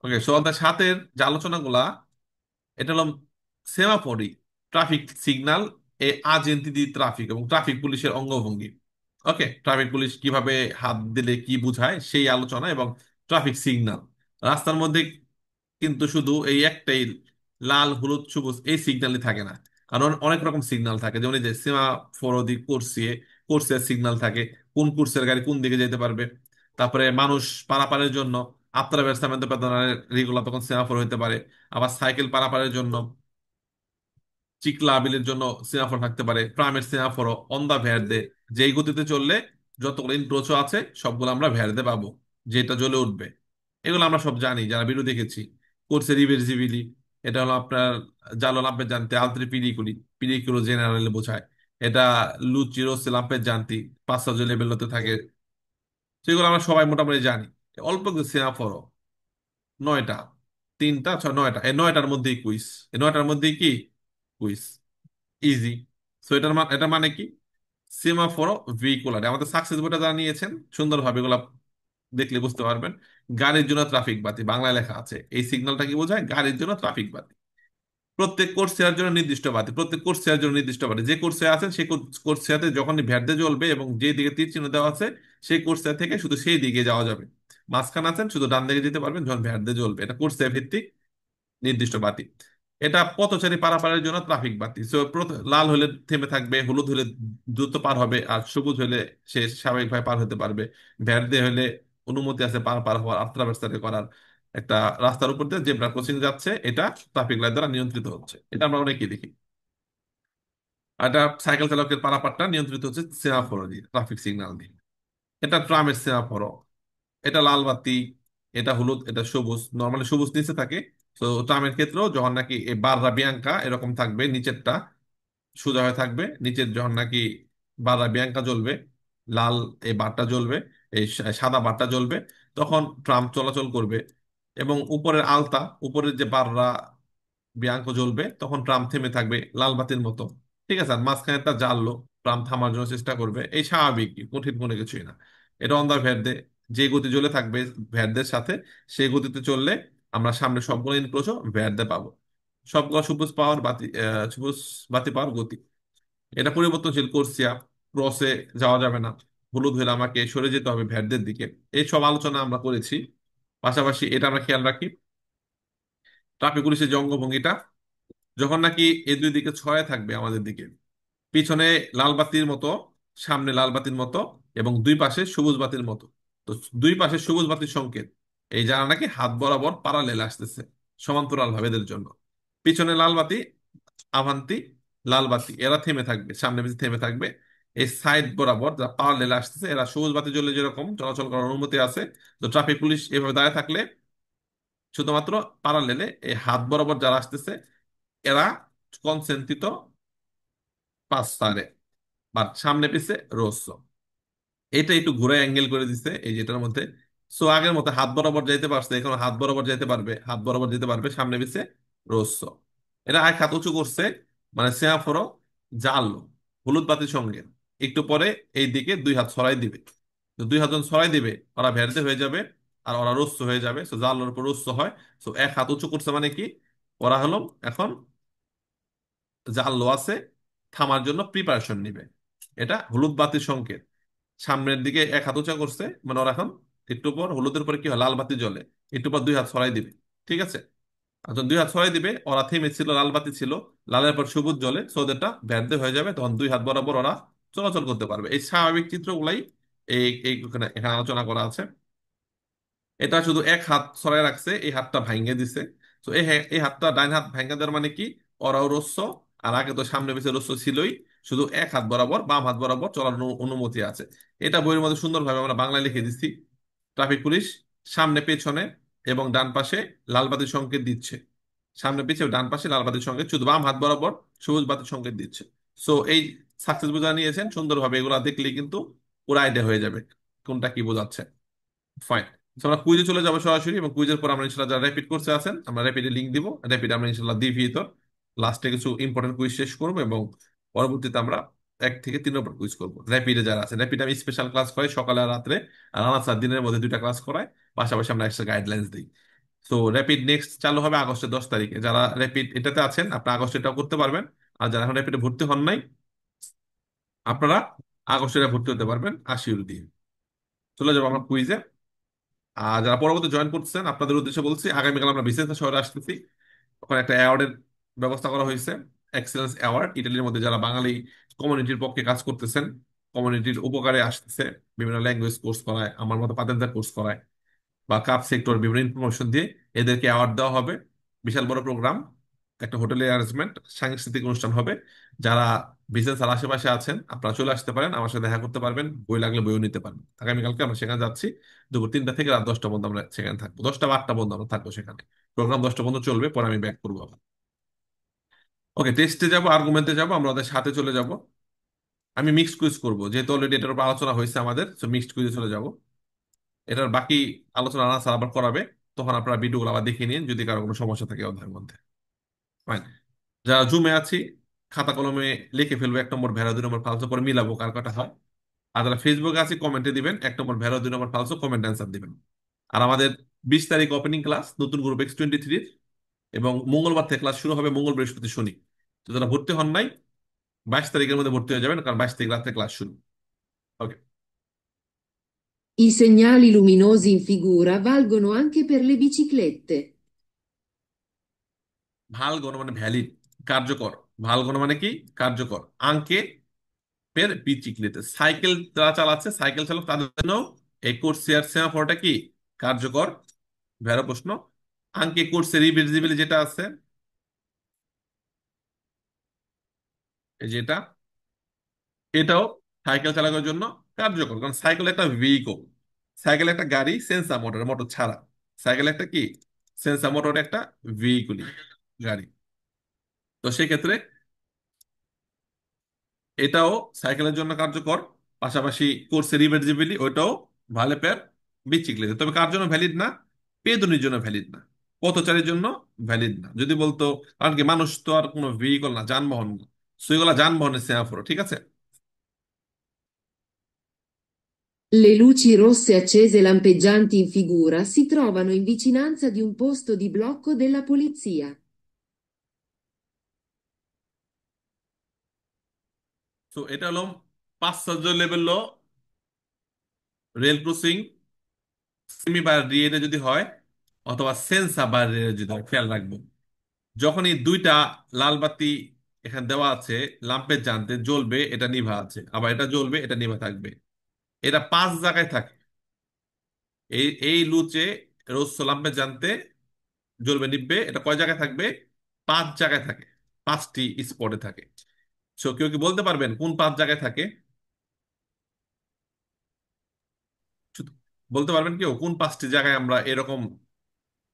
ওকে, so আমাদের সাথের যে আলোচনাগুলা, এটা হলো সেমাফোরি, ট্রাফিক সিগন্যাল, এ আগেন্তি দি ট্রাফিক এবং ট্রাফিক পুলিশের অঙ্গভঙ্গি। ওকে, ট্রাফিক পুলিশ কিভাবে হাত দিলে কি বোঝায় সেই আলোচনা, এবং ট্রাফিক সিগন্যাল রাস্তার মধ্যে কিন্তু শুধু এই একটাই লাল হলুদ সবুজ এই সিগন্যালই থাকে না। কারণ অনেক রকম সিগন্যাল থাকে, যেমন এই যে সেমাফোরদি কোর্সিয়ে, কোর্সের সিগন্যাল থাকে, কোন কোর্সের গাড়ি কোন দিকে যেতে পারবে। তারপরে মানুষ পারাপারের জন্য attraversamento pedonale রেগুলা তখন সেমাফোর হতে পারে। আবার সাইকেল পারাপারের জন্য, চিকলাবিলের জন্য সেমাফোর থাকতে পারে। ট্রামের সেমাফোরও অন দা ভ্যারদে, যেই গতিতে চললে যতগুলো ইনক্রোচও আছে সবগুলো আমরা ভ্যারদে পাবো, যেটা জ্বলে উঠবে। এগুলো আমরা সব জানি যারা ভিডিও দেখেছি। কোর্সে রিভার্সিবিলি, এটা হলো আপনার জালো লাম্পে জানতে আলত্রি পিডিকুলি, পিডিকুলো জেনারেলে বোঝায়। এটা লুচি রোসে লাম্পে জানতি, পাঁচটা যে লেভেলতে থাকে, সেগুলো আমরা সবাই মোটামুটি জানি। অল্প কিছু সেমাফোরও, 9টা, 3টা 6 9টা, এই 9টার মধ্যেই কুইজ, এই 9টার মধ্যেই কি কুইজ, ইজি। সো এটা মানে কি, সেমাফোর ভেহিকুলার। আমাদের সাকসেস বইটা যারা নিয়েছেন সুন্দরভাবে এগুলা দেখলে বুঝতে পারবেন। গাড়ির জন্য ট্রাফিক বাতি বাংলায় লেখা আছে, এই সিগন্যালটা কি বোঝায়, গাড়ির জন্য ট্রাফিক বাতি। প্রত্যেক কোর্সের জন্য নির্দিষ্ট বাতি, প্রত্যেক কোর্সের জন্য নির্দিষ্ট বাতি। যে কোর্সে আছেন সেই কোর্সেতে যখনই ভ্যাটতে জ্বলবে এবং যে দিকে তীর চিহ্ন দেওয়া আছে সেই কোর্সে থেকে শুধু সেই দিকে যাওয়া যাবে। মাঝখানে আছেন শুধু ডান দিকে যেতে পারবেন যখন ভ্যাটতে জ্বলবে। এটা কোর্সে ভিত্তিক নির্দিষ্ট বাতি। এটা পথচারী পারাপারের জন্য ট্রাফিক বাতি। সো লাল হলে থেমে থাকবে, হলুদ হলে দ্রুত পার হবে, আর সবুজ হলে সে স্বাভাবিকভাবে পার হতে পারবে। ভ্যারদে হলে অনুমতি আছে পার পার হওয়ার, আত্রাবেস্তারে করার। একটা রাস্তার উপর দিয়ে জেব্রা ক্রসিং যাচ্ছে, এটা ট্রাফিক লাইট দ্বারা নিয়ন্ত্রিত হচ্ছে, এটা আমরা অনেকেই দেখি। আর এটা সাইকেল চালকের পারাপারটা নিয়ন্ত্রিত হচ্ছে সেমাফোর দিয়ে, ট্রাফিক সিগন্যাল দিয়ে। এটা ট্রামের সেমাফোর, এটা লাল বাতি, এটা হলুদ, এটা সবুজ। নর্মালি সবুজ নিচে থাকে। তো ট্রামের ক্ষেত্রেও যখন নাকি এই বাররা বিয়াঙ্কা এরকম থাকবে, নিচেরটা সোজা হয়ে থাকবে, নিচের যখন নাকি বাররা বিয়াঙ্কা জ্বলবে, লাল এই বারটা জ্বলবে, এই সাদা বারটা জ্বলবে, তখন ট্রাম চলাচল করবে। এবং উপরের আলতা, উপরের যে বাররা বিয়াঙ্কো জ্বলবে, তখন ট্রাম থেমে থাকবে লাল বাতির মতো। ঠিক আছে, আর মাঝখানেরটা জ্বাললো, ট্রাম থামার জন্য চেষ্টা করবে। এই স্বাভাবিক, কঠিন কোনো কিছুই না। এটা অন দা ভ্যাট, যে গতি জ্বলে থাকবে ভ্যাটদের সাথে, সেই গতিতে চললে আমরা সামনে সবগুলো ইনক্রোচও ভ্যাটদে পাবো। সবগুলো সবুজ পাওয়ার বাতি, সবুজ বাতি পাওয়ার গতি। এটা পরিবর্তনশীল কোর্সিয়া, ক্রসে যাওয়া যাবে না, হলুদ হলে আমাকে সরে যেতে হবে ভ্যাটদের দিকে। এই সব আলোচনা আমরা করেছি। পাশাপাশি এটা আমরা খেয়াল রাখি, ট্রাফিক পুলিশের যে অঙ্গভঙ্গিটা, যখন নাকি এই দুই দিকে ছয় থাকবে আমাদের দিকে, পিছনে লাল বাতির মতো, সামনে লাল বাতির মতো, এবং দুই পাশে সবুজ বাতির মতো। তো দুই পাশে সবুজ বাতির সংকেত, এই যারা নাকি হাত বরাবর প্যারালেল আসতেছে সমান্তরাল ভাবে এদের জন্য। পিছনে লাল বাতি, আভান্তি, লাল বাতি, এরা থেমে থাকবে, সামনে পিছনে থেমে থাকবে। এই সাইড বরাবর যারা প্যারালেল আসতেছে, এরা সবুজ বাতি জ্বলে যেরকম চলাচল করার অনুমতি আছে। তো ট্রাফিক পুলিশ এভাবে দাঁড়িয়ে থাকলে শুধুমাত্র প্যারালেলে এই হাত বরাবর যারা আসতেছে এরা কনসেন্ট্রিত পাঁচ তারে, বা সামনে পিছে রোসো। এটা একটু ঘুরে অ্যাঙ্গেল করে দিছে এই যেটার মধ্যে। সো আগের মতো হাত বরাবর যাইতে পারছে, এখন হাত বরাবর যাইতে পারবে, হাত বরাবর যেতে পারবে সামনে পিছে রোসো। এটা এক হাত উঁচু করছে, মানে সেমাফোরও জাল হলুদ বাতির সঙ্গে একটু পরে এই দিকে দুই হাত ছড়াই দিবে। তো দুই হাত যখন ছড়াই দিবে ওরা ভেরতে হয়ে যাবে, আর ওরা রস্য হয়ে যাবে। সো জালের উপর রস্য হয়। সো এক হাত উঁচু করছে মানে কি, ওরা হলো এখন জাল আছে, থামার জন্য প্রিপারেশন নিবে। এটা হলুদ বাতির সংকেত। সামনের দিকে এক হাত উঁচা করছে, মানে ওরা এখন একটু পর হলুদের পরে কি হয়, লাল বাতি জ্বলে, একটু পর দুই হাত ছড়াই দিবে। ঠিক আছে, আর যখন দুই হাত ছড়াই দিবে, ওরা থেমে ছিল, লাল বাতি ছিল, লালের পর সবুজ জ্বলে, সো ওদেরটা ভ্যাট হয়ে যাবে, তখন দুই হাত বরাবর ওরা চলাচল করতে পারবে। এই স্বাভাবিক চিত্রগুলাই এই এখানে এখানে আলোচনা করা আছে। এটা শুধু এক হাত ছড়াই রাখছে, এই হাতটা ভাঙ্গে দিছে। তো এই হাতটা ডাইন হাত ভাঙ্গা দেওয়ার মানে কি, ওরাও রস্য, আর আগে তো সামনে পিছে রস্য ছিলই, শুধু এক হাত বরাবর বাম হাত বরাবর চলার অনুমতি আছে। এটা বইয়ের মধ্যে সুন্দরভাবে আমরা বাংলায় লিখে দিচ্ছি। ট্রাফিক পুলিশ সামনে পেছনে এবং ডান পাশে লাল বাতির সংকেত দিচ্ছে, সামনে পিছিয়ে ডান পাশে লাল বাতির সংকেত, শুধু বাম হাত বরাবর সবুজ বাতির সংকেত দিচ্ছে। সো এই সাকসেস বোঝা নিয়েছেন সুন্দরভাবে, এগুলা দেখলেই কিন্তু পুরো আইডিয়া হয়ে যাবে কোনটা কি বোঝাচ্ছে। ফাইন। আমরা কুইজে চলে যাবো সরাসরি, এবং কুইজের পর আমরা ইনশাল্লাহ যারা র্যাপিড কোর্সে আছেন আমরা র্যাপিডে লিঙ্ক দিব, র্যাপিড আমরা ইনশাল্লাহ দিই ভিতর। লাস্টে কিছু ইম্পর্টেন্ট কুইজ শেষ করবো, এবং পরবর্তীতে আমরা 1 থেকে 3 নম্বর কুইজ করবো। র্যাপিডে যারা আছে, র্যাপিডে আমি স্পেশাল ক্লাস করাই সকালে আর রাত্রে, আর রানা স্যার দিনের মধ্যে 2টা ক্লাস করায়। পাশাপাশি আমরা একটা গাইডলাইন্স দিই। তো র্যাপিড নেক্সট চালু হবে আগস্টের 10 তারিখে। যারা র্যাপিড এটাতে আছেন আপনারা আগস্টে এটাও করতে পারবেন। আর যারা এখন র্যাপিডে ভর্তি হন নাই, আপনারা আগস্টে এটা ভর্তি হতে পারবেন 80 ইউরো দিয়ে। চলে যাবো আমরা কুইজে। আর যারা পরবর্তী জয়েন করতেছেন আপনাদের উদ্দেশ্যে বলছি, আগামীকাল আমরা বিসেন্সা শহরে আসতেছি। ওখানে একটা অ্যাওয়ার্ডের ব্যবস্থা করা হয়েছে, এক্সেলেন্স অ্যাওয়ার্ড। ইটালির মধ্যে যারা বাঙালি কমিউনিটির পক্ষে কাজ করতেছেন, কমিউনিটির উপকারে আসতেছে, বিভিন্ন ল্যাঙ্গুয়েজ কোর্স করায়, আমার মতো পাতেন্দার কোর্স করায়, বা কাপ সেক্টর বিভিন্ন ইনফরমেশন দিয়ে এদেরকে অ্যাওয়ার্ড দেওয়া হবে। বিশাল বড় প্রোগ্রাম, একটা হোটেলের অ্যারেঞ্জমেন্ট, সাংস্কৃতিক অনুষ্ঠান হবে। যারা বিজনেস আর আশেপাশে আছেন আপনারা চলে আসতে পারেন, আমার সাথে দেখা করতে পারবেন, বই লাগলে বইও নিতে পারবেন। আগামীকালকে আমরা সেখানে যাচ্ছি। দুপুর 3টা থেকে রাত 10টা পর্যন্ত আমরা সেখানে থাকবো, 10টা বা 8টা পর্যন্ত আমরা থাকবো সেখানে। প্রোগ্রাম 10টা পর্যন্ত চলবে, পরে আমি ব্যাক করবো আবার। ওকে, টেস্টে যাবো, আর্গুমেন্টে যাবো, আমরা ওদের সাথে চলে যাব। আমি মিক্সড কুইজ করবো, যেহেতু অলরেডি এটার উপর আলোচনা হয়েছে আমাদের, তো মিক্সড কুইজে চলে যাব। এটার বাকি আলোচনা না স্যার আবার করাবে, তখন আপনারা ভিডিওগুলো আবার দেখে নিন যদি কারো কোনো সমস্যা থাকে অধ্যায়ের মধ্যে। Fine. যারা জুমে আছি, খাতা কলমে লিখে ফেলবো 1 নম্বর ভেড়া, 2 নম্বর ফালসো, করে মিলাবো কার কটা হয়। আর যারা ফেসবুকে আছি কমেন্টে দিবেন 1 নম্বর ভেড়া, 2 নম্বর ফালসো, কমেন্ট অ্যান্সার দিবেন। আর আমাদের 20 তারিখ ওপেনিং ক্লাস, নতুন গ্রুপ X23। এবং মঙ্গলবার থেকে ক্লাস শুরু হবে, মঙ্গল বৃহস্পতি শনি। তো যারা ভর্তি হন নাই, 22 তারিখের মধ্যে ভর্তি হয়ে যাবেন, কারণ 22 তারিখ রাতে ক্লাস শুরু। ওকে। I segnali luminosi in figura valgono anche per le biciclette. ভাল গণ মানে ভ্যালিড, কার্যকর। ভাল গণ মানে কি? কার্যকর। আঙ্কে পের বিচিক্লিতে, সাইকেল যারা চালাচ্ছে, সাইকেল চালক, তাদের জন্য এই কোর্সিয়ার সেমাফোরটা কি কার্যকর? ভেড়া প্রশ্ন। আঙ্কে কোর্সের রিভিজিবিলি যেটা আছে, এই যেটা, এটাও সাইকেল চালকের জন্য কার্যকর, কারণ সাইকেল একটা ভেহিকল। সাইকেল একটা গাড়ি, সেন্সার মোটর, মোটর ছাড়া। সাইকেল একটা কি? সেন্সার মোটর, একটা ভেহিকলই, গাড়ি। তো সেক্ষেত্রে এটাও সাইকেলের জন্য কার্যকর। পাশাপাশি কোর্সে রিভার্সিবিলি, ওইটাও ভালে পের বিচিক্লেতে। তবে কার জন্য ভ্যালিড না? পেদুনির জন্য ভ্যালিড না, পথচারীর জন্য ভ্যালিড না। যদি বলতো, কারণ কি মানুষ তো আর কোনো ভেহিকল না, যানবাহন না। সো এগুলা যানবাহনের সেমাফোর, ঠিক আছে। Le luci rosse accese lampeggianti in figura si trovano in vicinanza di un posto di blocco della polizia. তো এটা হলো পাঁচসার্য লেভেল রেল ক্রসিং, সেমি বা রিয়েরে যদি হয়, অথবা সেন্সা বা রিয়েরে যদি হয়, খেয়াল রাখবো যখন এই দুইটা লাল বাতি এখানে দেওয়া আছে, লাম্পের জানতে জ্বলবে, এটা নিভা আছে, আবার এটা জ্বলবে, এটা নিভা থাকবে। এটা 5 জায়গায় থাকে। এই এই লুচে রোজ লাম্পের জানতে জ্বলবে নিভবে, এটা কয় জায়গায় থাকবে? 5 জায়গায় থাকে, 5টি স্পটে থাকে। সো কেউ কি বলতে পারবেন কোন 5 জায়গায় থাকে? শুধু বলতে পারবেন কেউ কোন 5টি জায়গায় আমরা এরকম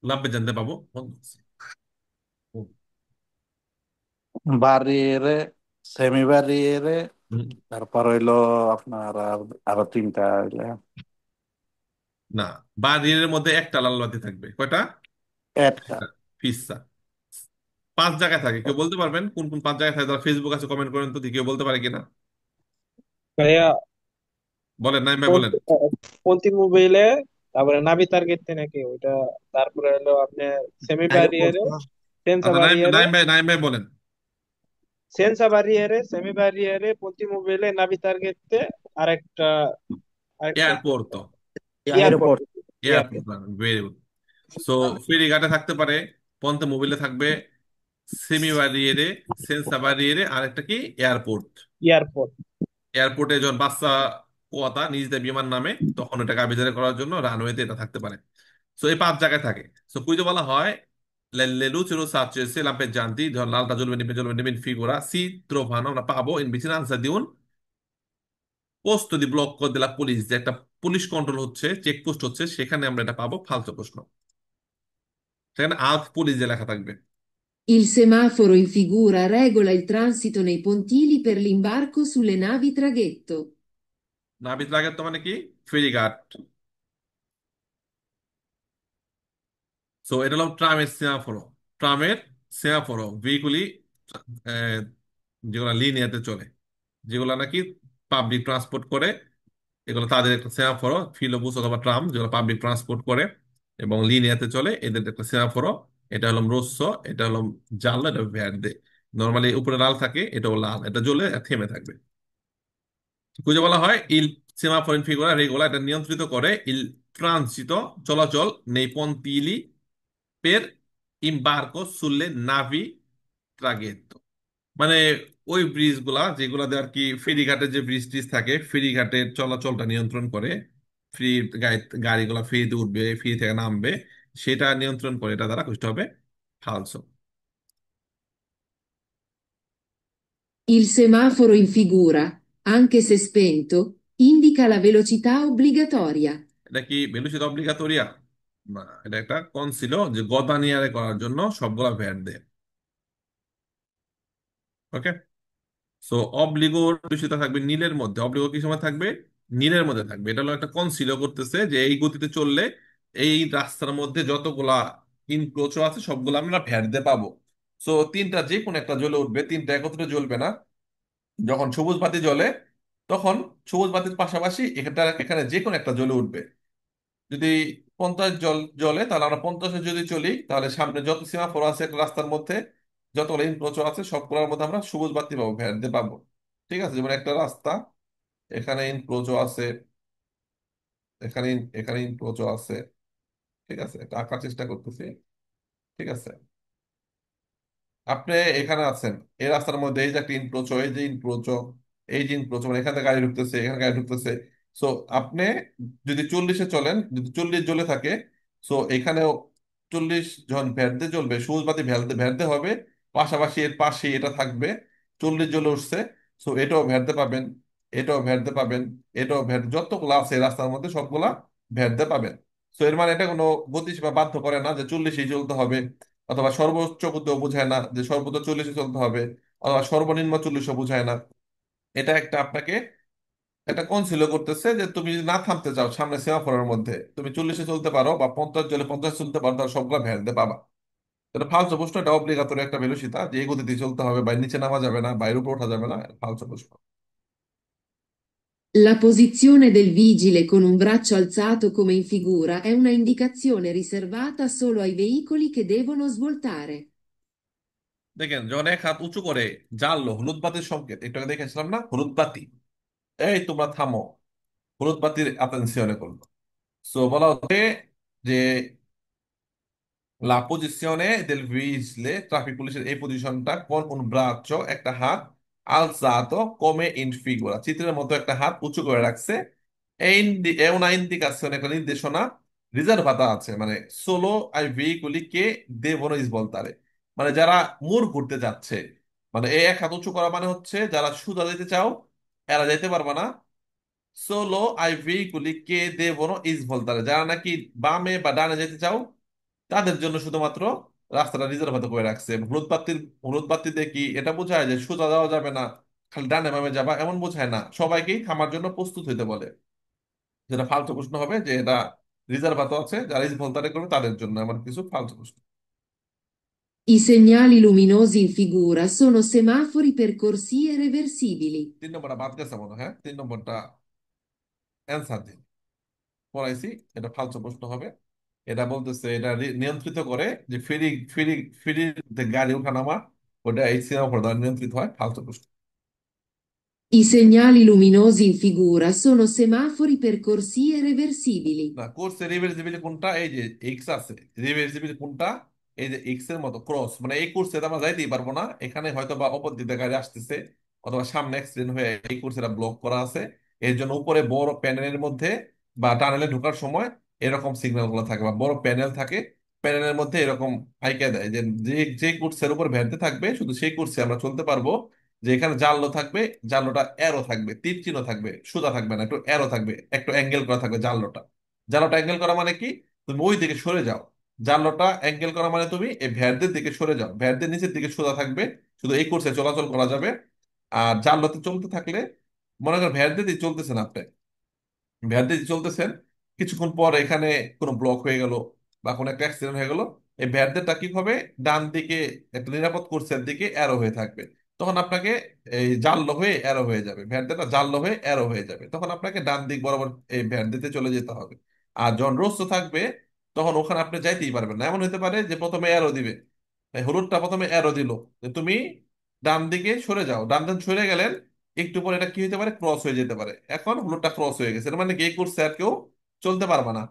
লাম্পের জানতে পাবো? বারিয়েরে, সেমি বারিয়েরে, হুম, তারপর হইলো আপনার আরো তিনটা হইলো না, বা রিয়ের মধ্যে একটা লাল বাতি থাকবে, কয়টা? একটা। একটা। ফিসা 5 জায়গায় থাকে, কেউ বলতে পারবেন কোন কোন 5 জায়গায় থাকে? যারা ফেসবুক আছে কমেন্ট করেন তো, দেখি কেউ বলতে পারে কিনা। ভাইয়া, বলেন, নাইম ভাই বলেন। পন্থী মোবাইলে, তারপরে নাবি টার্গেট নাকি ওইটা, তারপরে হলো আপনার সেমি ব্যারিয়ারে, সেন্সা আচ্ছা, নাইম ব্যারিয়ারে, নাইম ভাই, নাইম ভাই বলেন। সেন্সা ব্যারিয়ারে, সেমি ব্যারিয়ারে, পন্থী মোবাইলে, নাবি টার্গেটে, আরেকটা আরেকটা এয়ারপোর্ট তো, airport. Airport. Airport. Airport, very good. So ফেরিঘাটে থাকতে পারে, পন্তে মোবিলে থাকবে, সেমি বারিয়েরে, সেন্সা বারিয়েরে, আর একটা কি এয়ারপোর্ট। এয়ারপোর্ট। এয়ারপোর্টে যখন বাচ্চা কোয়াতা নিজেদের বিমান নামে, তখন এটাকে আবিষ্কার করার জন্য রানওয়েতে এটা থাকতে পারে। সো এই 5 জায়গায় থাকে। সো কুইজে বলা হয় le luci rosse accese, lampeggianti, ধর লালটা জ্বলবে নিবে, জ্বলবে নিবে, ফিগুরা সি trovano, আমরা পাবো in vicinanza di un posto di blocco della police, যে একটা পুলিশ কন্ট্রোল হচ্ছে, চেকপোস্ট হচ্ছে, সেখানে আমরা এটা পাবো। ফালতু প্রশ্ন, সেখানে আলফ পুলিশ যে লেখা থাকবে। Il semaforo in figura regola il transito nei pontili per l'imbarco sulle navi traghetto. নাবিত লাগে তো মানে কি? ফেরিঘাট। সো এটা হলো ট্রামের সেমাফোরো। ট্রামের সেমাফোরো ভেহিকুলি, যেগুলো লিনিয়াতে চলে, যেগুলো নাকি পাবলিক ট্রান্সপোর্ট করে, এগুলো তাদের একটা সেমাফোরো, ফিলোবুস অথবা ট্রাম, যেগুলো পাবলিক ট্রান্সপোর্ট করে। এবং লিনিয়াতে চলে, এদের একটা সেমাফোরও। এটা হলো রোসো, এটা হলো জানলা, এটা ভ্যার্দে। নর্মালি উপরে লাল থাকে, এটাও লাল, এটা জ্বলে থেমে থাকবে। খুঁজে বলা হয় ইল সেমাফোর ইন ফিগুরা রেগুলা, এটা নিয়ন্ত্রিত করে ইল ট্রানজিতো চলাচল নেই পন্তিলি পের ইম্বার্কো সুlle নাভি ট্রাগেত্তো। মানে ওই ব্রিজ গুলা যেগুলাতে আর কি ফেরিঘাটের যে ব্রিজ টিজ থাকে, ফেরিঘাটের চলাচলটা নিয়ন্ত্রণ করে, ফ্রি গাড়িগুলা ফ্রিতে উঠবে, ফ্রি থেকে নামবে, সেটা নিয়ন্ত্রণ করে, এটা দ্বারা কষ্ট হবে ফালসো। Il semaforo in figura, anche se spento, indica la velocità obbligatoria. এটা কি বেলুচিত অব্লিগাটোরিয়া? না, এটা একটা কোন ছিল যে গদানিয়ারে করার জন্য সবগুলা ভ্যাট দেয়। ওকে। সো অব্লিগোর বেলুচিতা থাকবে নীলের মধ্যে, অব্লিগো কি সময় থাকবে? নীলের মধ্যে থাকবে। এটা হলো একটা কনসিডার করতেছে যে এই গতিতে চললে এই রাস্তার মধ্যে যতগুলা ইনক্রোচ আছে সবগুলো আমরা ভ্যাট দিয়ে পাবো। সো তিনটা যে কোনো একটা জ্বলে উঠবে, তিনটা একত্রে জ্বলবে না। যখন সবুজ বাতি জ্বলে তখন সবুজ বাতির পাশাপাশি এখানটা এখানে যে কোনো একটা জ্বলে উঠবে। যদি 50 জ্বলে তাহলে আমরা 50-এ যদি চলি, তাহলে সামনে যত সীমাফোর আছে একটা রাস্তার মধ্যে, যত লেন প্রচুর আছে সবগুলোর মধ্যে আমরা সবুজ বাতি পাবো, ভ্যাট দিয়ে পাবো। ঠিক আছে, যেমন একটা রাস্তা, এখানে ইনক্লোজও আছে, এখানে এখানে ইনক্লোজও আছে। ঠিক আছে, এটা আঁকার চেষ্টা করতেছি। ঠিক আছে, আপনি এখানে আছেন, এই রাস্তার মধ্যে এই যে একটা ইনক্রোচ, এই যে ইনক্রোচ, এই যে ইনক্রোচ, মানে এখানে গাড়ি ঢুকতেছে, এখানে গাড়ি ঢুকতেছে। সো আপনি যদি 40-এ চলেন, যদি 40 জ্বলে থাকে, সো এখানেও 40 জন ভ্যাটতে জ্বলবে, সবুজ বাতি ভ্যালতে ভ্যাটতে হবে। পাশাপাশি এর পাশে এটা থাকবে, 40 জ্বলে উঠছে, সো এটাও ভ্যাটতে পাবেন, এটাও ভ্যাটতে পাবেন, এটাও ভ্যাট, যতগুলো আছে এই রাস্তার মধ্যে সবগুলা ভ্যাটতে পাবেন। সো এর মানে এটা কোনো গতিসীমা বাধ্য করে না যে 40-এই চলতে হবে, অথবা সর্বোচ্চ কোথাও বোঝায় না যে সর্বোচ্চ 40-এ চলতে হবে, অথবা সর্বনিম্ন 40-ও বোঝায় না। এটা একটা আপনাকে একটা কনসিডার করতেছে যে তুমি যদি না থামতে চাও সামনে সেমাফোরের মধ্যে, তুমি 40-এ চলতে পারো বা 50 চলে 50 চলতে পারো, তাহলে সবগুলা ভ্যাট দিয়ে পাবা। এটা ফালতু প্রশ্ন, এটা অব্লিগাতরি একটা ভেলোসিতা যে এই গতিতে চলতে হবে, বা নিচে নামা যাবে না, বাইরে উপর ওঠা যাবে না, ফালতু প্রশ্ন। La posizione del vigile con un braccio alzato come in figura è una indicazione riservata solo ai veicoli che devono svoltare. দেখেন, যখন এক হাত উঁচু করে জ্বাললো, হলুদ বাতির সংকেত, একটু আগে দেখেছিলাম না, হলুদ বাতি, এই তোমরা থামো, হলুদ বাতির আতেনসিয়নে করলো। সো বলা হচ্ছে যে La posizione del vigile, traffic পুলিশের এই পজিশনটা, কোন un braccio, একটা হাত, alzato come in figura, চিত্রের মতো একটা হাত উঁচু করে রাখছে। è una indicazione, একটা নির্দেশনা, রিজার্ভাতা আছে, মানে solo ai veicoli che devono svoltare, মানে যারা মোড় ঘুরতে যাচ্ছে। মানে এই এক হাত উঁচু করা মানে হচ্ছে যারা সোজা যেতে চাও এরা যেতে পারবে না। Solo I veicoli che devono svoltare, যারা নাকি বামে বা ডানে যেতে চাও তাদের জন্য শুধুমাত্র রাস্তাটা রিজার্ভ করে রাখছে। হলুদ বাতিতে কি এটা বোঝায় যে সোজা যাওয়া যাবে না, খালি ডানে বামে যাবা এমন বোঝায় না, সবাইকেই থামার জন্য প্রস্তুত হইতে বলে। যেটা ফালতু প্রশ্ন হবে যে এটা রিজার্ভ আছে, যারা ইসভলতারে করবে তাদের জন্য, এমন কিছু ফালতু প্রশ্ন। I segnali luminosi in figura sono semafori per corsie reversibili. 3 নম্বরটা বাদ গেছে মনে হয়, হ্যাঁ 3 নম্বরটা অ্যান্সার দিন, পড়াইছি। এটা ফালতু প্রশ্ন হবে। এটা বলতেছে এটা নিয়ন্ত্রিত করে যে ফেরি ফেরি ফেরিতে গাড়ি ওঠানামা, ওটা এই সিনেমা দ্বারা নিয়ন্ত্রিত হয়, ফালতু প্রশ্ন। I segnali luminosi in figura sono semafori per corsie reversibili. না, কোর্সে রিভার্সিবিলিটি কোনটা? এই যে এক্স আছে, রিভার্সিবিলিটি কোনটা? এই যে এক্স এর মতো ক্রস, মানে এই কোর্সে আমরা যাইতেই পারবো না, এখানে হয়তো বা অপর দিকে গাড়ি আসতেছে, অথবা সামনে অ্যাক্সিডেন্ট হয়ে এই কোর্সে ব্লক করা আছে। এর জন্য উপরে বড় প্যানেলের মধ্যে বা টানেলে ঢোকার সময় এরকম সিগন্যাল গুলো থাকে, বা বড় প্যানেল থাকে, প্যানেলের মধ্যে এরকম আইকা দেয় যে যে যে কোর্সের উপর ভ্যানতে থাকবে শুধু সেই কোর্সে আমরা চলতে পারবো। যে এখানে জানলো থাকবে, জানলোটা অ্যারো থাকবে, তীর চিহ্ন থাকবে, সোজা থাকবে না, একটু অ্যারো থাকবে, একটু অ্যাঙ্গেল করা থাকবে জানলোটা। জানলাটা অ্যাঙ্গেল করা মানে কি? তুমি ওই দিকে সরে যাও। জানলাটা অ্যাঙ্গেল করা মানে তুমি এই ভ্যাটদের দিকে সরে যাও, ভ্যাটদের নিচের দিকে সোজা থাকবে, শুধু এই কোর্সে চলাচল করা যাবে। আর জানলাতে চলতে থাকলে, মনে করেন ভ্যাটদের দিয়ে চলতেছেন আপনি, ভ্যাট দিয়ে চলতেছেন, কিছুক্ষণ পর এখানে কোনো ব্লক হয়ে গেল বা কোনো একটা অ্যাক্সিডেন্ট হয়ে গেল, এই ভ্যাটদেরটা কি হবে, ডান দিকে একটা নিরাপদ কোর্সের দিকে অ্যারো হয়ে থাকবে। তখন আপনাকে এই জাল্লো হয়ে অ্যারো হয়ে যাবে, ভ্যাটদেরটা জাল্লো হয়ে অ্যারো হয়ে যাবে, তখন আপনাকে ডান দিক বরাবর এই ভ্যাট দিতে চলে যেতে হবে। আর যখন রোস্ট থাকবে, তখন ওখানে আপনি যাইতেই পারবেন না। এমন হতে পারে যে প্রথমে অ্যারো দিবে, এই হলুদটা প্রথমে অ্যারো দিল যে তুমি ডান দিকে সরে যাও, ডান দিকে সরে গেলেন, একটু পরে এটা কি হতে পারে, ক্রস হয়ে যেতে পারে। এখন হলুদটা ক্রস হয়ে গেছে, এর মানে কি এই কোর্সে আর কেউ চলতে পারবে না।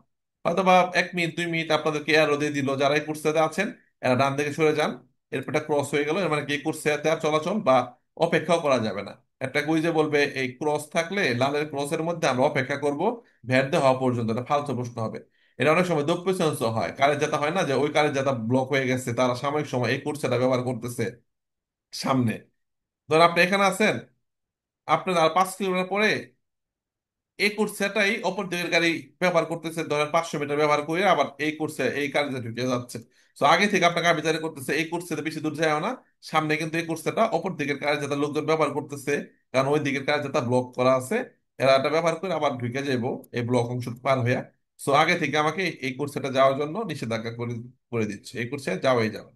হয়তো বা 1 মিনিট 2 মিনিট আপনাদেরকে অ্যারো দিয়ে দিল, যারা এই কোর্সে আছেন এরা ডান দিকে সরে যান, এরপর এটা ক্রস হয়ে গেল, এর মানে কি এই কোর্সে আর চলাচল বা অপেক্ষাও করা যাবে না। একটা কুইজে বলবে এই ক্রস থাকলে লালের ক্রসের মধ্যে আমরা অপেক্ষা করব ভ্যাট দেওয়া হওয়া পর্যন্ত, এটা ফালতু প্রশ্ন হবে। এটা অনেক সময় দক্ষ সেন্স হয়, কারের যাতা হয় না যে ওই কারের যাতা ব্লক হয়ে গেছে, তারা সাময়িক সময় এই কোর্সটা ব্যবহার করতেছে সামনে। ধর আপনি এখানে আছেন, আপনার আর 5 কিলোমিটার পরে এই কোর্সটাই অপর দিকের গাড়ি ব্যবহার করতেছে, ধরেন 500 মিটার ব্যবহার করে আবার এই কোর্সে এই কাজে ঢুকে যাচ্ছে। তো আগে থেকে আপনাকে আবিষ্কার করতেছে এই কোর্সে বেশি দূর যায় না, সামনে কিন্তু এই কোর্সটা অপর দিকের কাজে যাতে লোকজন ব্যবহার করতেছে, কারণ ওই দিকের কাজে যাতে ব্লক করা আছে, এরা এটা ব্যবহার করে আবার ঢুকে যাবো এই ব্লক অংশ পার হইয়া। সো আগে থেকে আমাকে এই কোর্সটা যাওয়ার জন্য নিষেধাজ্ঞা করে করে দিচ্ছে, এই কোর্সে যাওয়াই যাবে।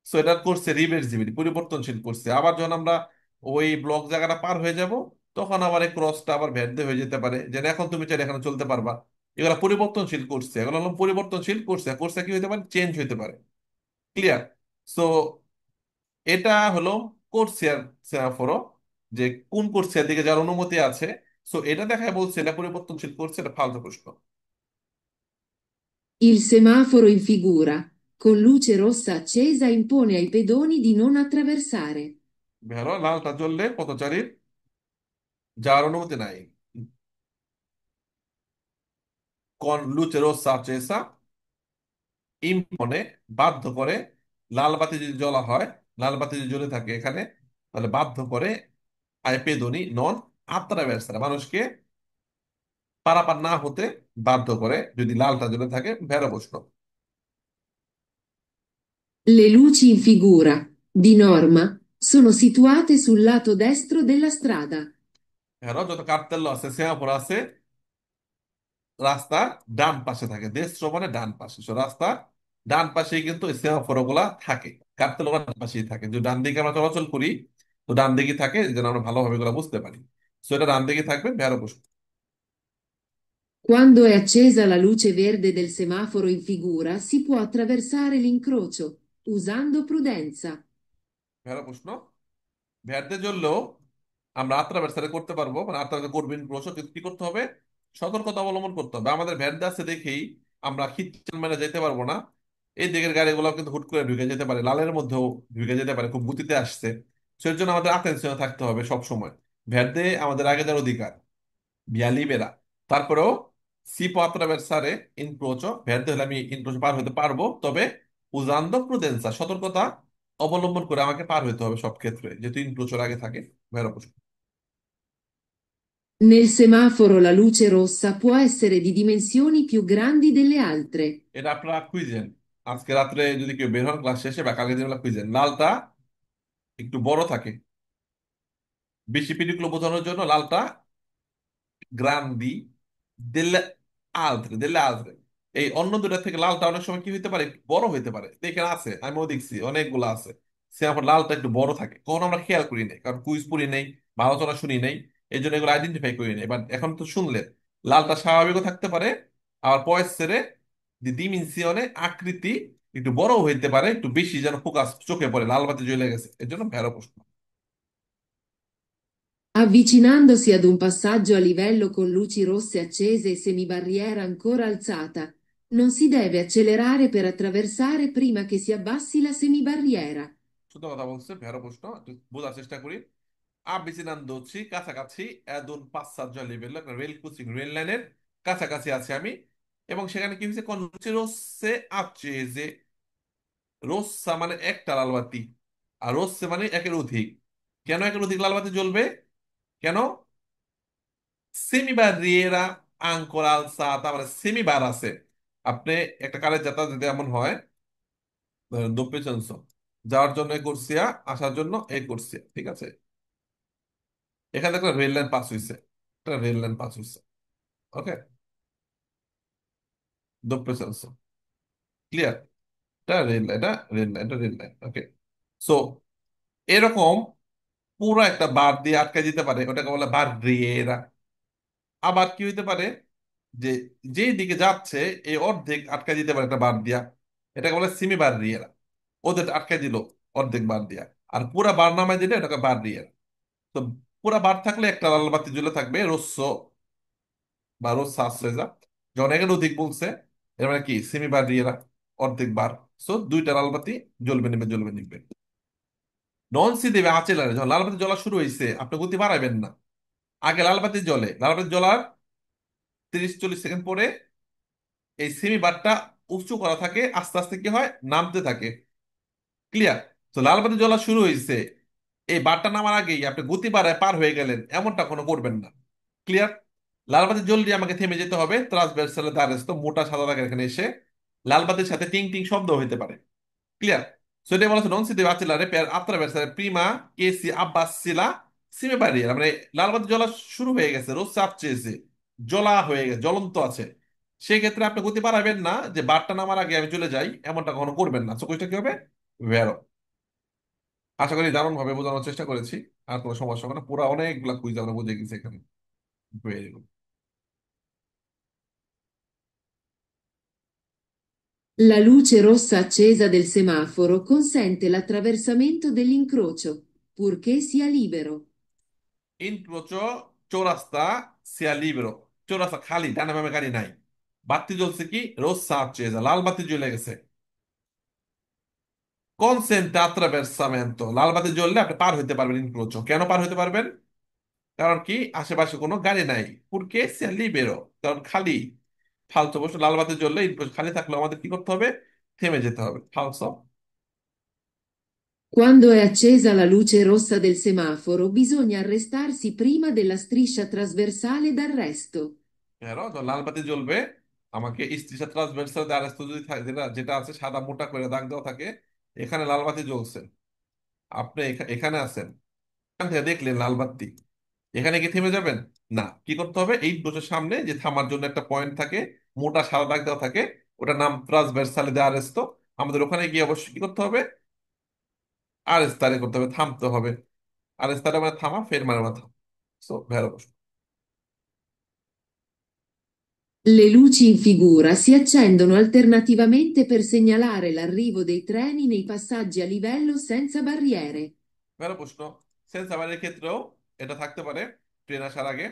সো এটা করছে রিভার্সিবিলিটি, পরিবর্তনশীল করছে। আবার যখন আমরা ওই ব্লক জায়গাটা পার হয়ে যাব, তখন আবার এই ক্রসটা আবার ভেদে হয়ে যেতে পারে, যে এখন তুমি চাইলে এখানে চলতে পারবা। এগুলো পরিবর্তনশীল করছে, এগুলো হলো পরিবর্তনশীল করছে, করছে কি হতে পারে, চেঞ্জ হতে পারে। ক্লিয়ার? সো এটা হলো কোর্সিয়ার সেমাফোরো, যে কোন কোর্সিয়ার দিকে যার অনুমতি আছে। সো এটা দেখায় বলছে এটা পরিবর্তনশীল করছে, এটা ফালতু প্রশ্ন। Il semaforo in figura, con luce rossa accesa, impone ai pedoni di non attraversare. ভেড়ো লালটা জ্বললে পথচারীর যাওয়ার অনুমতি নাই। কন লুচে রোসা চেসা, ইম্পনে বাধ্য করে, লাল বাতি যদি জ্বলা হয়, লাল বাতি যদি জ্বলে থাকে এখানে, তাহলে বাধ্য করে আইপেদনি নন আত্রাভের্সারা, মানুষকে পারাপার না হতে বাধ্য করে যদি লালটা জ্বলে থাকে। ভেড়া প্রশ্ন। Le luci in figura, di norma, sono situate sul lato destro della strada. ভেড়া যত কার্তেল্য আছে সেমাফোর আছে রাস্তার ডান পাশে থাকে, দেশ মানে ডান পাশে। So, রাস্তার ডান পাশেই কিন্তু এই সেমাফোর গুলা থাকে, কার্তেল গুলা ডান পাশেই থাকে। যদি ডান দিকে আমরা চলাচল করি, তো ডান দিকে থাকে, যেন আমরা ভালোভাবে এগুলো বুঝতে পারি। সো এটা ডান দিকে থাকবে। ভেড়া প্রশ্ন। Quando è accesa la luce verde del semaforo in figura, si può attraversare l'incrocio, usando prudenza. ভেড়া প্রশ্ন। ভ্যাটতে জ্বললেও আমরা আত্রা ব্যবস্থা করতে পারবো, মানে আত্রা করবেন প্রশ্ন, কিন্তু কি করতে হবে, সতর্কতা অবলম্বন করতে হবে। আমাদের ভ্যাট আছে দেখেই আমরা খিচ্চান মেরে যেতে পারবো না। এই দিকের গাড়িগুলো কিন্তু হুট করে ঢুকে যেতে পারে, লালের মধ্যেও ঢুকে যেতে পারে, খুব গতিতে আসছে। সেই জন্য আমাদের আতেনশনে থাকতে হবে সব সময়। ভ্যাট দিয়ে আমাদের আগে যাওয়ার অধিকার, via libera। তারপরেও সি পাত্রা ব্যবসারে ইনক্রোচো ভ্যাট হলে আমি ইনক্রোচ পার হতে পারবো, তবে উজান্দ প্রুদেন্সা, সতর্কতা অবলম্বন করে আমাকে পার হতে হবে সব ক্ষেত্রে, যেহেতু ইনক্রোচের আগে থাকে। ভেড়া প্রশ্ন। Nel semaforo la luce rossa può essere di dimensioni più grandi delle altre. এটা আপনারা খুঁজেন, আজকে রাত্রে যদি কেউ বের হন ক্লাস শেষে বা কালকে দিনবেলা খুঁজেন, লালটা একটু বড় থাকে, বেশি পিডিগুলো বোঝানোর জন্য লালটা গ্রান্দি দেলে আলত্রে দেলে আলত্রে। এই অন্য দুটা থেকে লালটা অনেক সময় কি হইতে পারে, একটু বড় হইতে পারে। তো এখানে আছে, আমিও দেখছি অনেকগুলো আছে, সে আমার লালটা একটু বড় থাকে, কখন আমরা খেয়াল করি নাই, কারণ কুইজ পড়ি নাই বা আলোচনা শুনি নাই, এই জন্য এগুলো আইডেন্টিফাই করি নাই। বাট এখন তো শুনলে লালটা স্বাভাবিকও থাকতে পারে, আবার পয়সেরে দিমিনসিয়নে আকৃতি একটু বড় হইতে পারে, একটু বেশি যেন ফোকাস চোখে পড়ে, লাল বাতি জ্বলে গেছে, এর জন্য ভেড়া প্রশ্ন। Avvicinandosi ad un passaggio a livello con luci rosse accese e semibarriera ancora alzata, non si deve accelerare per attraversare prima che si abbassi la semibarriera. শুদ্ধ কথা বলছে। ভেড়া প্রশ্ন একটু বোঝার চেষ্টা করি। আবিসিনান্দোচ্ছি কাছাকাছি, এদুন পাঁচ লেভেল একটা রেল কোচিং রেল লাইনের কাছাকাছি আছে আমি, এবং সেখানে কি হয়েছে, কোন রোসে আছে যে রোসা মানে একটা লাল বাতি, আর রোসে মানে একের অধিক। কেন একের অধিক লাল বাতি জ্বলবে, কেন, সেমিবার রিয়েরা আঙ্কোরাল সা, তারপরে সেমিবার আছে। আপনি একটা কারের যাত্রা যদি এমন হয়, দোপে চান্স যাওয়ার জন্য এ করছিয়া, আসার জন্য এ করছিয়া, ঠিক আছে, এখানে একটা রেল লাইন পাস হয়েছে, একটা রেল লাইন পাস হয়েছে। ওকে, doppio senso, ক্লিয়ার? এটা রেল লাইন, এটা রেল লাইন, এটা রেল লাইন। ওকে, সো এরকম পুরো একটা বার দিয়ে আটকে যেতে পারে, ওটাকে বলে বার রিয়েরা। আবার কি হইতে পারে, যে যে দিকে যাচ্ছে এই অর্ধেক আটকে দিতে পারে একটা বার দিয়া, এটাকে বলে সিমি বার রিয়েরা। ওদের আটকে দিল অর্ধেক বার দিয়া, আর পুরা বার নামায় দিলে এটাকে বার রিয়েরা। তো পুরা বার থাকলে একটা লাল বাতি জ্বলে থাকবে রোস্সো বা রোস্সা আশ্রয়জা। যখন একের অধিক বলছে এর মানে কি সিমি বার রিয়েরা, অর্ধেক বার। সো দুইটা লাল বাতি জ্বলবে নিবে জ্বলবে নিবে। নন সি দেবে আঁচেলারে, যখন লাল বাতি জ্বলা শুরু হয়েছে আপনি গতি বাড়াবেন না। আগে লাল বাতি জ্বলে, লাল বাতি জ্বলার 30-40 সেকেন্ড পরে এই সেমি বারটা উঁচু করা থাকে, আস্তে আস্তে কি হয় নামতে থাকে। ক্লিয়ার? তো লাল বাতি জ্বলা শুরু হয়েছে, এই বারটা নামার আগেই আপনি গতি বাড়ায় পার হয়ে গেলেন এমনটা কোনো করবেন না। ক্লিয়ার? লাল বাতি জ্বললে আমাকে থেমে যেতে হবে, ট্রান্সভার্সালে দাঁড়াচ্ছে তো মোটা সাদা দাগের এখানে এসে লাল বাতির সাথে টিং টিং শব্দ হইতে পারে। Clear? So এটাই বলা হচ্ছে নন সিতে বাচ্চালারে pair attraversare prima che si abbassi la sime barriera, মানে লাল বাতি জ্বলা শুরু হয়ে গেছে, রোদ চাপ চেয়েছে, জ্বলা হয়ে গেছে, জ্বলন্ত আছে। সেই ক্ষেত্রে আপনি গতি বাড়াবেন না যে বারটা নামার আগে আমি চলে যাই, এমনটা কখনো করবেন না। সো কুইজটা কি হবে? ভেরো। আশা করি দারুণ ভাবে বোঝানোর চেষ্টা করেছি, আর কোনো সমস্যা হবে না। পুরো অনেকগুলা কুইজ আমরা বুঝে গেছি এখানে। Very good. La luce rossa accesa del semaforo consente l'attraversamento dell'incrocio, purché sia libero. ইনক্রোচো চৌরাস্তা সিয়া লিবেরো, চৌরাস্তা খালি, ডানে বামে গাড়ি নাই। বাতি জ্বলছে কি রোজ সাপ চেয়ে লাল বাতি জ্বলে গেছে। কনসেন্ট আত্রাভেরসামেন্তো, লাল বাতি জ্বললে আপনি পার হইতে পারবেন ইনক্রোচো। কেন পার হইতে পারবেন? কারণ কি আশেপাশে কোনো গাড়ি নাই। পুরকে সে লিবেরো, কারণ খালি। ফালতু বসে লাল বাতি জ্বললে ইনক্রোচো খালি থাকলে আমাদের কি করতে হবে? থেমে যেতে হবে। ফালসো। Quando è accesa la luce rossa del semaforo, bisogna arrestarsi prima della striscia trasversale d'arresto. এরো তো লাল বাতি জ্বলবে, আমাকে স্ত্রী ট্রান্সভার্সাল দ্বারস্থ যদি থাকে, যেটা যেটা আছে সাদা মোটা করে দাগ দেওয়া থাকে, এখানে লাল বাতি জ্বলছে, আপনি এখানে আছেন, এখান থেকে দেখলেন লাল বাতি, এখানে কি থেমে যাবেন? না। কি করতে হবে? এই দোষের সামনে যে থামার জন্য একটা পয়েন্ট থাকে, মোটা সাদা দাগ দেওয়া থাকে, ওটার নাম ট্রান্সভার্সালে দে আরেস্তো। আমাদের ওখানে গিয়ে অবশ্যই কি করতে হবে? আরেস্তারে করতে হবে, থামতে হবে। আরেস্তারে মানে থামা, ফের মানে মাথা। So ভেরো। Le luci in figura si accendono alternativamente per segnalare l'arrivo dei treni nei passaggi a livello senza barriere. ভালো প্রশ্ন। সেন্স আবারের ক্ষেত্রেও এটা থাকতে পারে। ট্রেন আসার আগে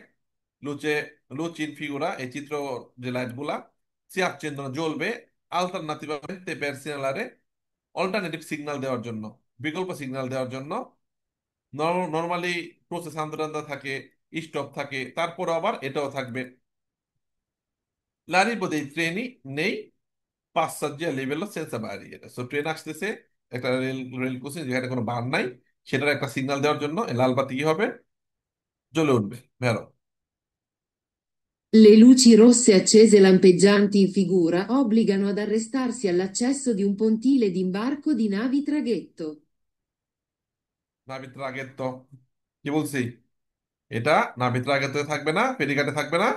লুচে লুচ ইন ফিগুরা, এই চিত্র যে লাইট গুলা সি আকচেন্দন জ্বলবে আলটারনাটিভামেন্তে পের সিগনালারে, অল্টারনেটিভ সিগন্যাল দেওয়ার জন্য, বিকল্প সিগন্যাল দেওয়ার জন্য। নর্মালি প্রসেস আন্দোলনটা থাকে, স্টপ থাকে, তারপর আবার এটাও থাকবে। লারির বোধ ট্রেনই নেই পাঁচসাজ্জা লেভেল সেন্সা বাড়ি, এটা সো ট্রেন আসতেছে, একটা রেল রেল ক্রসিং যেখানে কোনো বার নাই, সেটার একটা সিগন্যাল দেওয়ার জন্য এই লাল বাতি কি হবে? জ্বলে উঠবে। ভেরো। Le luci rosse accese lampeggianti in figura obbligano ad arrestarsi all'accesso di un pontile d'imbarco di navi traghetto. নাবিত্র আগের তো কি বলছি, এটা নাবিত্র আগে তো থাকবে না, ফেরিঘাটে থাকবে না,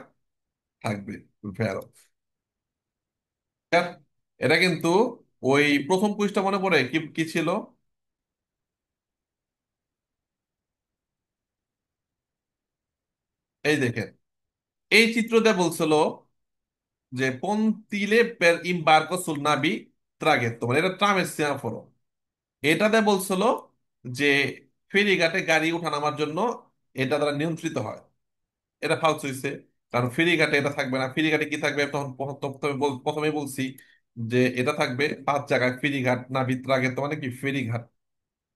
থাকবে। ভেরো। এটা কিন্তু ওই প্রথম কুইজটা মনে পড়ে কি কি ছিল? এই দেখেন, এই চিত্রতে বলছিল যে পন্তিলে পের ইম্বার্কো সুল নাবি ট্রাগেত্তো, মানে এটা ট্রামের সেমাফোর। এটাতে বলছিল যে ফেরিঘাটে গাড়ি ওঠানামার জন্য এটা দ্বারা নিয়ন্ত্রিত হয়। এটা ফালতু হইছে, কারণ ফেরিঘাটে এটা থাকবে না। ফেরিঘাটে কি থাকবে? তখন প্রথমে বলছি যে এটা থাকবে 5 জায়গায় ফেরিঘাট না বিত্রাগে, তো মানে কি ফেরিঘাট,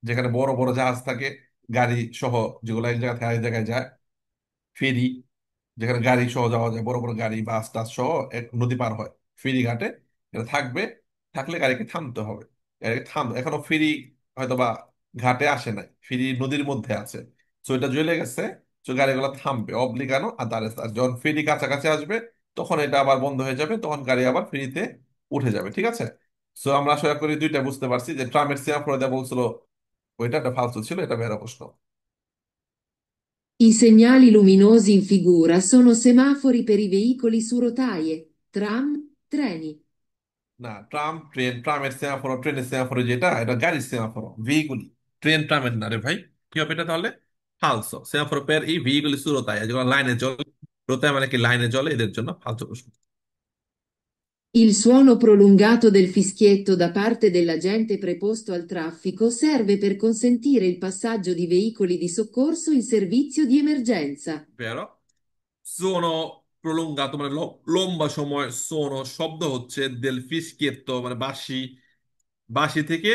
যেখানে বড় বড় জাহাজ থাকে, গাড়ি সহ, যেগুলো এক জায়গা থেকে আরেক জায়গায় যায়। ফেরি, যেখানে গাড়ি সহ যাওয়া যায়, বড় বড় গাড়ি বাস টাস সহ এক নদী পার হয় ফেরি ঘাটে। এটা থাকবে, থাকলে গাড়িকে থামতে হবে। গাড়িকে এখনো ফেরি হয়তো বা ঘাটে আসে নাই, ফেরি নদীর মধ্যে আছে। তো এটা জ্বলে গেছে, তো গাড়িগুলো থামবে অব্লিগানো আর দাঁড়ে। আর যখন ফেরি কাছাকাছি আসবে তখন এটা আবার বন্ধ হয়ে যাবে, তখন গাড়ি আবার ফেরিতে উঠে যাবে। ঠিক আছে? সো আমরা আশা করি দুইটা বুঝতে পারছি, যে ট্রামের সিমাফোরে দেয়া বলছিল ওইটা একটা ফালতু ছিল, এটা বেড়া প্রশ্ন। I segnali luminosi in figura sono semafori per i veicoli su rotaie, tram, treni. না, ট্রাম ট্রেন, ট্রামের সেমাফোর ট্রেনের সেমাফোর যেটা, এটা গাড়ির সেমাফোর ভেহিকুলি। ট্রেন ট্রামের না রে ভাই। কি হবে এটা তাহলে? ফালসো। সেমাফোর পের এই ভেহিকুলি শুরু তাই যেগুলো লাইনে চলে রোতে মানে কি লাইনে চলে, এদের জন্য ফালতু প্রশ্ন। Il suono prolungato del fischietto da parte dell'agente preposto al traffico serve per consentire il passaggio di veicoli di soccorso in servizio di emergenza. Vero? Sono prolungato মানে লম্বা সময়, সোনো শব্দ হচ্ছে del fischietto মানে বাঁশি, বাঁশি থেকে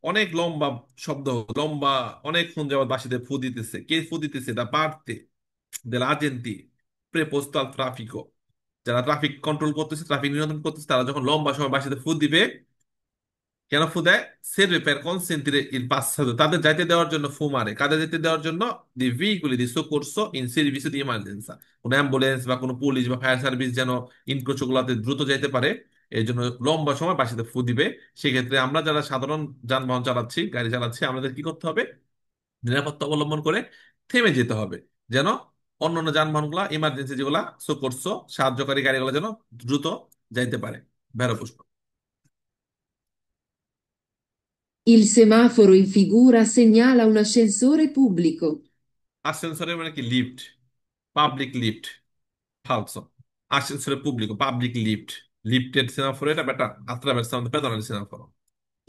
অনেক লম্বা শব্দ, লম্বা অনেকক্ষণ যাবত বাঁশিতে ফু দিতেছে। কে ফু দিতেছে? দা পার্তে দেলা আগেন্তি প্রেপোস্তো আল ট্রাফিকো, যারা ট্রাফিক কন্ট্রোল করতেছে, ট্রাফিক নিয়ন্ত্রণ করতেছে, তারা যখন লম্বা সময় বাঁশিতে ফু দিবে, কেন ফু দেয়? সেরবে পের কনসেন্ট্রে ইল পাসাতো, তাদের যাইতে দেওয়ার জন্য ফু মারে। কাদের যেতে দেওয়ার জন্য? দি ভেহিকুলি দি সোকোরসো ইন সার্ভিসো দি এমার্জেন্সা, কোনো অ্যাম্বুলেন্স বা কোনো পুলিশ বা ফায়ার সার্ভিস যেন ইনক্রোচ গুলাতে দ্রুত যাইতে পারে, এই জন্য লম্বা সময় বাসিতে ফু দিবে। সেক্ষেত্রে আমরা যারা সাধারণ যানবাহন চালাচ্ছি, গাড়ি চালাচ্ছি, আমাদের কি করতে হবে? নিরাপত্তা অবলম্বন করে থেমে যেতে হবে, যেন অন্যান্য যানবাহনগুলা, ইমার্জেন্সি যেগুলা সোকোরসো সাহায্যকারী গাড়িগুলো যেন দ্রুত যাইতে পারে। ভেড়া প্রশ্ন। Il semaforo in figura segnala un ascensore pubblico. আসেনসরে মানে কি? Lift, public lift, falso. Ascensore pubblico, public lift. Lifted semaforo era per attraversando il pedonale semaforo.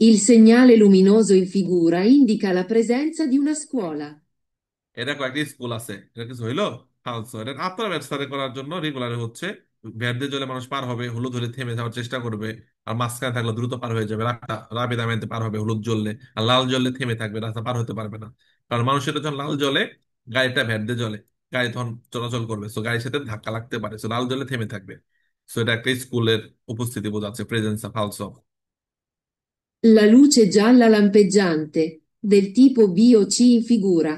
Il segnale luminoso in figura indica la presenza di una scuola. এটা কয়েকটি school আছে, এটা কিছু হইলো? ফালসো। এটা আত্মব্যবস্থা করার জন্য রেগুলার হচ্ছে, ভ্যাট জলে মানুষ পার হবে, হলুদ হলে থেমে যাওয়ার চেষ্টা করবে, আর মাঝখানে থাকলে দ্রুত পার হয়ে যাবে, রাবিদ আমেতে পার হবে হলুদ জ্বললে, আর লাল জ্বললে থেমে থাকবে, রাস্তা পার হতে পারবে না। কারণ মানুষের যখন লাল জ্বলে, গাড়িটা ভ্যাট দিয়ে জ্বলে, গাড়ি তখন চলাচল করবে, সো গাড়ির সাথে ধাক্কা লাগতে পারে, সো লাল জ্বলে থেমে থাকবে। সো এটা একটা স্কুলের উপস্থিতি বোঝাচ্ছে, presence ফালসো। La luce gialla lampeggiante, del tipo B o C in figura,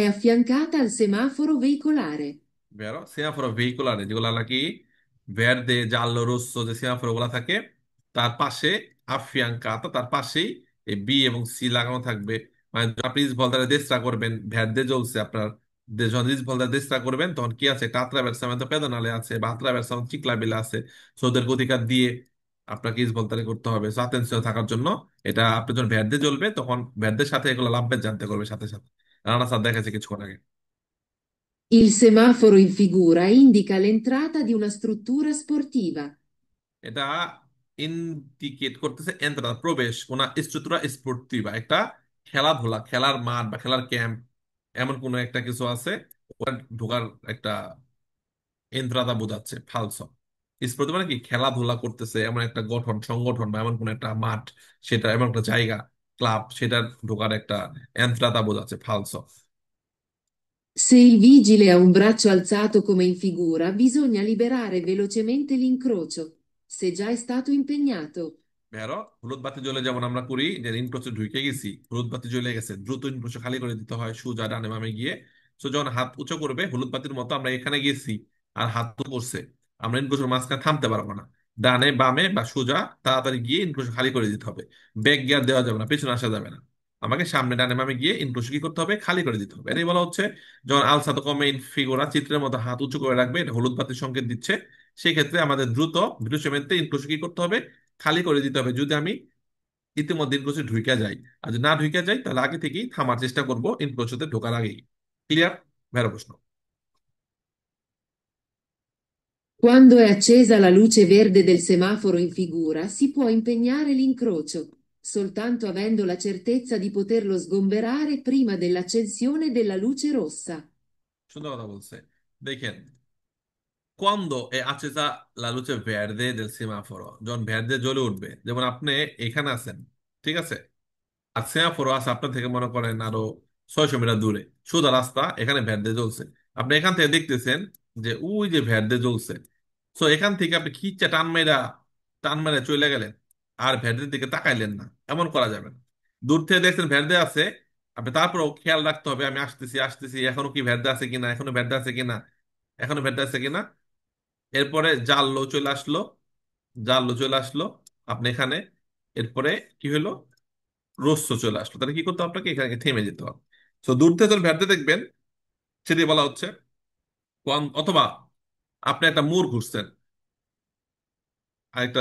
è affiancata al semaforo veicolare. Vero? Semaforo veicolare যেগুলো নাকি ভের্দে জাল্লো রোsso যে সেমাফোর গুলা থাকে, তার পাশে আফিয়াঙ্কাতা, তার পাশেই এই বি এবং সি লাগানো থাকবে। মানে যখন আপনি ভলতারে দেশরা করবেন, ভের্দে জ্বলছে আপনার, যখন ভলতারে দেশরা করবেন, তখন কি আছে? একটা attraversamento pedonale আছে বা attraversamento ciclabile আছে, সো ওদের অধিকার দিয়ে আপনাকে ভলতারে করতে হবে। সো আতেনশিয়াল থাকার জন্য এটা, আপনি যখন ভের্দে জ্বলবে তখন ভের্দের সাথে এগুলো লাভবে জানতে করবে সাথে সাথে। রানা স্যার দেখাচ্ছে কিছুক্ষণ আগে। Il semaforo in figura indica l'entrata di una struttura sportiva. এটা ইন্ডিকেট করতেছে এন্ট্রাদা প্রবেশ, ওনা স্ট্রুকচারা স্পোর্টিভা, একটা খেলাধুলা, খেলার মাঠ বা খেলার ক্যাম্প, এমন কোন একটা কিছু আছে, ওটা ঢোকার একটা এন্ট্রাদা বোঝাচ্ছে ফালস। স্পোর্টিভ মানে কি? খেলাধুলা করতেছে এমন একটা গঠন, সংগঠন বা এমন কোন একটা মাঠ, সেটা এমন একটা জায়গা, ক্লাব, সেটা ঢোকার একটা এন্ট্রাদা বোঝাচ্ছে ফালস। Se il vigile ha un braccio alzato come in figura, bisogna liberare velocemente l'incrocio, se già è stato impegnato. বেরো, হলুদ বাতি জ্বলে যেমন আমরা করি, যে ইনক্রোচে ঢুকে গেছি, হলুদ বাতি জ্বলে গেছে, দ্রুত ইনক্রোচ খালি করে দিতে হয় সোজা ডানে বামে গিয়ে। সো যখন হাত উঁচু করবে হলুদ বাতির মতো, আমরা এখানে গেছি আর হাত তো করছে, আমরা ইনক্রোচের মাঝখানে থামতে পারবো না, ডানে বামে বা সোজা তাড়াতাড়ি গিয়ে ইনক্রোচ খালি করে দিতে হবে। ব্যাক গিয়ার দেওয়া যাবে না, পেছনে আসা যাবে না, আমাকে সামনে ডানে বামে গিয়ে ইনক্রোচ কি করতে হবে? খালি করে দিতে হবে। এটাই বলা হচ্ছে, যখন আলসাতো কমে ইন ফিগোরা চিত্রের মতো হাত উঁচু করে রাখবে, এটা হলুদ বাতির সংকেত দিচ্ছে। সেই ক্ষেত্রে আমাদের দ্রুত বিরুষেমেন্তে ইনক্রোচ কি করতে হবে? খালি করে দিতে হবে, যদি আমি ইতিমধ্যে ইনক্রোচে ঢুকে যাই। আর যদি না ঢুকে যাই, তাহলে আগে থেকেই থামার চেষ্টা করব ইনক্রোচতে ঢোকার আগেই। ক্লিয়ার? ভেড়া প্রশ্ন। Quando è accesa la luce verde del semaforo in figura, si può impegnare l'incrocio, soltanto avendo la certezza di poterlo sgomberare prima dell'accensione della luce rossa. সুন্দর কথা বলছে। দেখেন, quando è accesa la luce verde del semaforo, যখন ভের্দে জ্বলে উঠবে, যেমন আপনি এখানে আছেন, ঠিক আছে, আর সেমাফোরও আছে আপনার থেকে মনে করেন আরো 600 মিটার দূরে, সোজা রাস্তা, এখানে ভ্যাট জ্বলছে, আপনি এখান থেকে দেখতেছেন যে ওই যে ভ্যাট জ্বলছে। সো এখান থেকে আপনি খিচ্চা টান মেরা চলে গেলেন, আর ভ্যাটের দিকে তাকাইলেন না, এমন করা যাবে না। দূর থেকে দেখছেন ভ্যাটে আছে, আপনি তারপরেও খেয়াল রাখতে হবে, আমি আসতেছি আসতেছি, এখনো কি ভ্যাটে আছে কিনা, এখনো ভ্যাটে আছে কিনা, এখনো ভ্যাটে আছে কিনা। এরপরে জানলো চলে আসলো, জানলো চলে আসলো, আপনি এখানে, এরপরে কি হলো? রস্য চলে আসলো, তাহলে কি করতে হবে? আপনাকে এখানে থেমে যেতে হবে। তো দূর থেকে যখন ভ্যাটতে দেখবেন, সেটি বলা হচ্ছে অথবা আপনি একটা মোড় ঘুরছেন, আরেকটা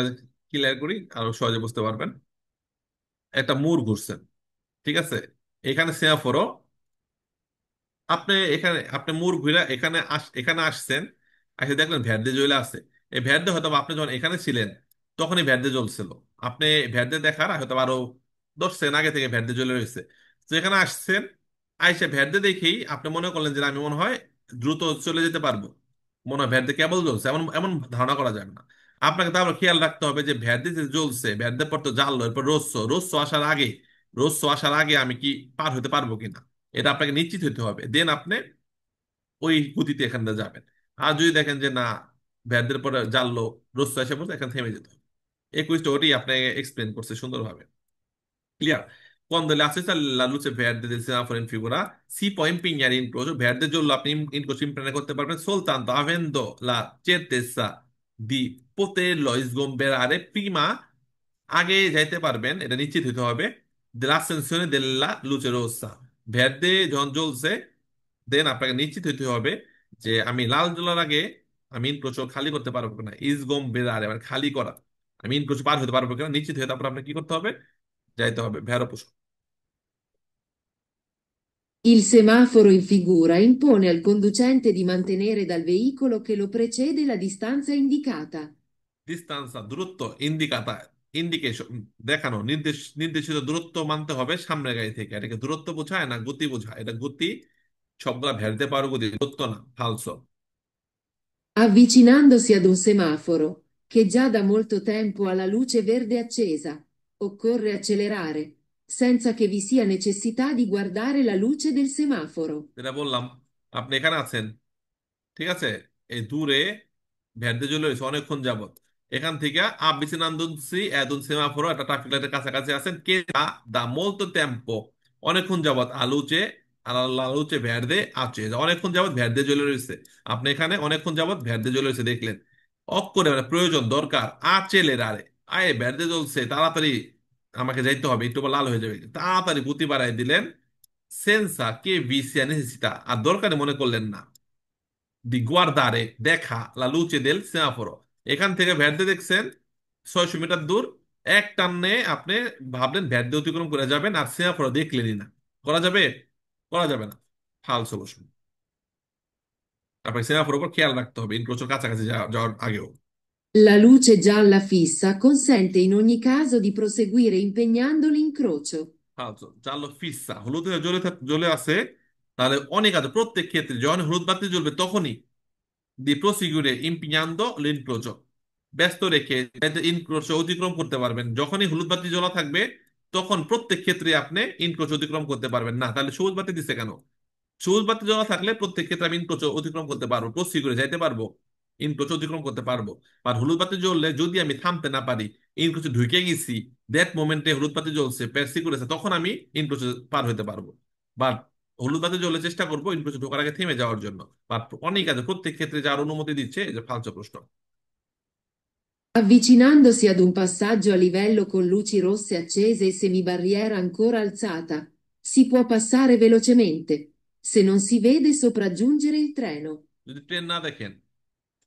ক্লিয়ার করি আরো সহজে বুঝতে পারবেন। একটা মোড় ঘুরছেন, ঠিক আছে, এখানে সেমাফোরও, আপনি এখানে, আপনি মোড় ঘুরে এখানে এখানে আসছেন, আচ্ছা দেখলেন ভ্যাট দিয়ে জ্বলে আছে। এই ভ্যাট দিয়ে হয়তো বা আপনি যখন এখানে ছিলেন তখনই ভ্যাট দিয়ে জ্বলছিল। আপনি ভ্যাট দিয়ে দেখার হয়তো বা আরো 10 সেকেন্ড আগে থেকে ভ্যাট দিয়ে জ্বলে রয়েছে। তো এখানে আসছেন, আইসা ভ্যাট দিয়ে দেখেই আপনি মনে করলেন যে আমি মনে হয় দ্রুত চলে যেতে পারবো, মনে হয় ভ্যাট দিয়ে কেবল জ্বলছে, এমন এমন ধারণা করা যাবে না। আপনাকে তারপর খেয়াল রাখতে হবে যে ভ্যাট দিয়ে যে জ্বলছে, ভ্যাট দিয়ে পর তো জ্বাললো, এরপর রোদশো রোদশো আসার আগে, রোদশো আসার আগে আমি কি পার হতে পারবো কিনা, এটা আপনাকে নিশ্চিত হতে হবে। দেন আপনি ওই গতিতে এখান দিয়ে যাবেন। আর যদি দেখেন যে না, ভ্যাটদের পরে জানলো, রোস্ত এসে পড়ছে, এখানে থেমে যেতে হবে। এই কুইজটা ওটাই আপনাকে এক্সপ্লেন করছে সুন্দরভাবে। Clear? Quando l'assista la luce verde del semaforo in figura, si può impegnare in croce verde giallo, আপনি ইনক্রোচ ইমপ্লেন্ট করতে পারবেন soltanto avendo la certezza di poterlo sgomberare prima, আগে যাইতে পারবেন এটা নিশ্চিত হতে হবে, dell'accensione della luce rossa, ভ্যাটে যখন জ্বলছে দেন আপনাকে নিশ্চিত হতে হবে যে আমি লাল জ্বলার আগে আমি ইনক্রোচ খালি করতে পারবো কিনা, ইসগম বেরারে মানে খালি করা, আমি ইনক্রোচ পার হতে পারবো কিনা নিশ্চিত হয়ে তারপর আপনাকে কি করতে হবে, যাইতে হবে ভেড়া পশু। Il semaforo in figura impone al conducente di mantenere dal veicolo che lo precede la distanza indicata. Distance দূরত্ব, ইন্ডিকাতা ইন্ডিকেশন দেখানো, নির্দেশিত দূরত্ব মানতে হবে সামনের গাড়ি থেকে। এটাকে দূরত্ব বোঝায় না গতি বোঝায়, এটা গতি সবগুলা ভেড়তে পারো গতি, দূরত্ব না, ফালসো। Avvicinandosi ad un semaforo, che già da molto tempo ha la luce verde accesa, occorre accelerare, senza che vi sia necessità di guardare la luce del semaforo. যেটা বললাম, আপনি এখানে আছেন, ঠিক আছে, এই দূরে ভ্যাটতে চলে রয়েছে অনেকক্ষণ যাবত, এখান থেকে avvicinandosi ad un semaforo একটা ট্রাফিক লাইটের কাছাকাছি আছেন, কে দা molto tempo অনেকক্ষণ যাবত আলুচে আলুচে ভ্যাটদে আছে, অনেকক্ষণ যাবত ভ্যাটদে জ্বলে রয়েছে। আপনি এখানে অনেকক্ষণ যাবত ভ্যাটদে জ্বলে রয়েছে দেখলেন, অফ করে মানে প্রয়োজন দরকার আচেলে রারে, আয়ে ভ্যাটদে জ্বলছে তাড়াতাড়ি আমাকে যাইতে হবে, একটু পর লাল হয়ে যাবে, তাড়াতাড়ি গতি বাড়াই দিলেন, সেন্সা কে ভিসিয়া নেসেসিটা আর দরকারে মনে করলেন না, দি গুয়ার্দারে দেখা লা লুচে দেল সেমাফোরো, এখান থেকে ভ্যাটদে দেখছেন 600 মিটার দূর, এক টান্নে আপনি ভাবলেন ভ্যাটদে অতিক্রম করে যাবেন আর সেমাফোরো দেখলেনই না, করা যাবে? করা যাবে না, ফাল সলিউশন। আপনাকে সেমাফোরোর উপর খেয়াল রাখতে হবে ইনক্রোচের কাছাকাছি যাওয়ার আগেও। La luce gialla fissa consente in ogni caso di proseguire impegnando l'incrocio. ফালসো জানলো ফিসা হলুদ হয়ে জ্বলে জ্বলে আছে, তাহলে অনেক আছে, প্রত্যেক ক্ষেত্রে যখন হলুদ বাতি জ্বলবে তখনই দি প্রসিকিউরে ইম্পিনান্দো l'incrocio, ব্যস্ত রেখে যাতে ইনক্রোচ অতিক্রম করতে পারবেন। যখনই হলুদ বাতি জ্বলা থাকবে তখন প্রত্যেক ক্ষেত্রে আপনি ইনক্রোচ অতিক্রম করতে পারবেন না, তাহলে সবুজ বাতি দিছে কেন? সবুজ বাতি জ্বলা থাকলে প্রত্যেক ক্ষেত্রে আমি ইনক্রোচ অতিক্রম করতে পারবো, প্রসিকিউরে যাইতে পারবো, ইনক্রোচ অতিক্রম করতে পারবো। আর হলুদ বাতি জ্বললে যদি আমি থামতে না পারি, ইনক্রোচে ঢুকে গেছি, দ্যাট মোমেন্টে হলুদ বাতি জ্বলছে পেরসি করেছে, তখন আমি ইনক্রোচে পার হতে পারবো। বাট হলুদ বাতি জ্বলে চেষ্টা করবো ইনক্রোচে ঢোকার আগে থেমে যাওয়ার জন্য। বাট অনেক আছে, প্রত্যেক ক্ষেত্রে যার অনুমতি দিচ্ছে, এই যে ফালতু প্রশ্ন। Avvicinandosi ad un passaggio a livello con luci rosse accese e semibarriera ancora alzata, si può passare velocemente, se non si vede sopraggiungere il treno. যদি ট্রেন না দেখেন,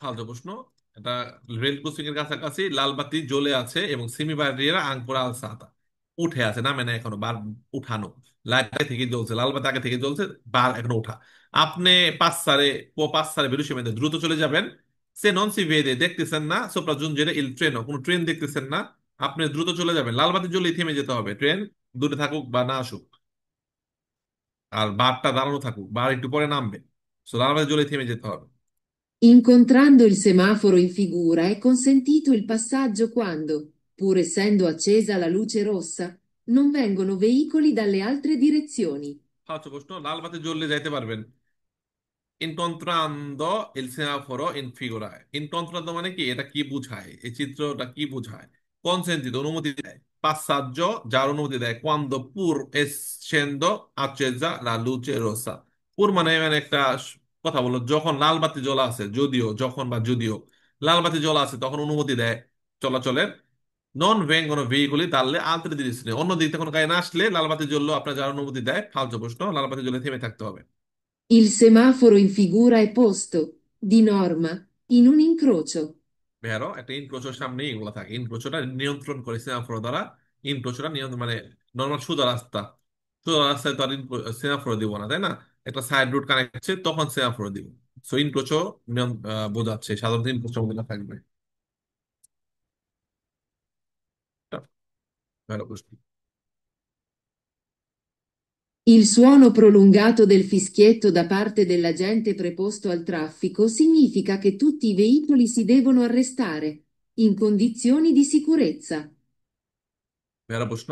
ফালতু প্রশ্ন। এটা রেল ক্রসিং এর কাছাকাছি লাল বাতি জ্বলে আছে এবং সেমি বারিয়েরা আঙ্কুরা আল সাতা উঠে আছে, নামে না এখনো, বার উঠানো, লাইট আগে থেকে জ্বলছে, লাল বাতি আগে থেকে জ্বলছে, বার এখনো উঠা। আপনি পাঁচ সারে বেরোসীমেন্টে দ্রুত চলে যাবেন, সে নন সি ভেদে দেখতেছেন না, সোপ্রা জুনজেরে ইল ট্রেনও কোনো ট্রেন দেখতেছেন না, আপনি দ্রুত চলে যাবেন, লাল বাতি জ্বলেই থেমে যেতে হবে, ট্রেন দূরে থাকুক বা না আসুক, আর বারটা দাঁড়ানো থাকুক, বার একটু পরে নামবে, সো লাল বাতি জ্বলেই থেমে যেতে হবে। Incontrando il semaforo in figura è consentito il passaggio quando, pur essendo accesa la luce rossa, non vengono veicoli dalle altre direzioni. ফালতু প্রশ্ন, লাল বাতি জ্বললে যাইতে পারবেন, ইনকন্ট্রান্দো এল সেমাফোরো ইন ফিগুরায়, ইনকন্ট্রান্দো মানে কি, এটা কি বুঝায়, এই চিত্রটা কি বুঝায়? কনসেন্টিত অনুমতি দেয়, পাসাজ্জো যার অনুমতি দেয়, কোয়ান্দো পুর এসেন্দো আচেজা লা লুচে রোসা, পুর মানে মানে একটা কথা বলো, যখন লাল বাতি জ্বলা আছে, যদিও যখন বা যদিও লাল বাতি জ্বলা আছে তখন অনুমতি দেয় চলাচলের, নন ভেঙ্গনো ভেহিকুলি তাহলে আলত্রে দিয়েছিল, অন্য দিক থেকে কোনো গাড়ি না আসলে লাল বাতি জ্বললো আপনার যার অনুমতি দেয়, ফালতু প্রশ্ন, লাল বাতি জ্বলে থেমে থাকতে হবে। Il semaforo in figura è posto, di norma, in un incrocio. ভেরো একটা ইনক্রোচের সামনে এগুলো থাকে, ইনক্রোচটা নিয়ন্ত্রণ করে সেমাফোর দ্বারা, ইনক্রোচটা নিয়ন্ত্রণ মানে নর্মাল সোজা রাস্তা, সোজা রাস্তায় তো আর সেমাফোর দিব না, তাই না? একটা সাইড রুট কানেক্ট হচ্ছে তখন সেমাফোর দিব, সো ইনক্রোচও বোঝাচ্ছে, সাধারণত ইনক্রোচের মধ্যে থাকবে। এটা ভালো প্রশ্ন। Il suono prolungato del fischietto da parte dell'agente preposto al traffico significa che tutti i veicoli si devono arrestare, in condizioni di sicurezza. ভালো প্রশ্ন।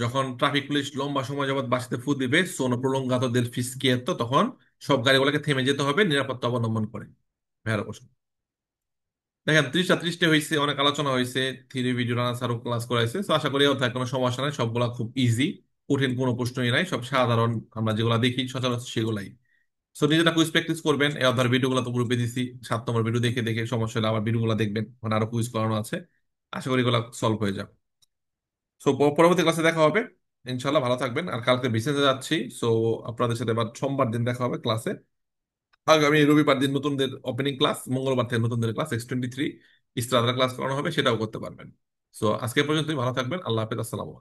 যখন ট্রাফিক পুলিশ লম্বা সময় যাবত বাসিতে ফু দিবে সোনো প্রলঙ্গাতো দেল ফিসকিয়েতো, তখন সব গাড়িগুলোকে থেমে যেতে হবে নিরাপত্তা অবলম্বন করে। ভালো প্রশ্ন। দেখেন 30টা হয়েছে, অনেক আলোচনা হয়েছে, থ্রি ভিডিও রানার্স আরো ক্লাস করাইছে, তো আশা করি অর্থাৎ কোনো সমস্যা নাই, সবগুলা খুব ইজি, কঠিন কোনো প্রশ্নই নাই, সব সাধারণ আমরা যেগুলো দেখি সচরাচর সেগুলাই। সো নিজেরা কুইজ প্র্যাকটিস করবেন, এই অধ্যায়ের ভিডিওগুলো তো গ্রুপে দিছি, 7 নম্বর ভিডিও দেখে দেখে সমস্যা হলে আবার ভিডিওগুলো দেখবেন, মানে আরো কুইজ করানো আছে, আশা করি এগুলো সলভ হয়ে যাবে। সো পরবর্তী ক্লাসে দেখা হবে ইনশাল্লাহ, ভালো থাকবেন। আর কালকে বিসনেসে যাচ্ছি, সো আপনাদের সাথে আবার সোমবার দিন দেখা হবে ক্লাসে। আগামী রবিবার দিন নতুনদের ওপেনিং ক্লাস, মঙ্গলবার থেকে নতুনদের ক্লাস X23 ইস্তারা ক্লাস করানো হবে, সেটাও করতে পারবেন। সো আজকে পর্যন্তই, ভালো থাকবেন, আল্লাহ হাফেজ, আসসালামু আলাইকুম।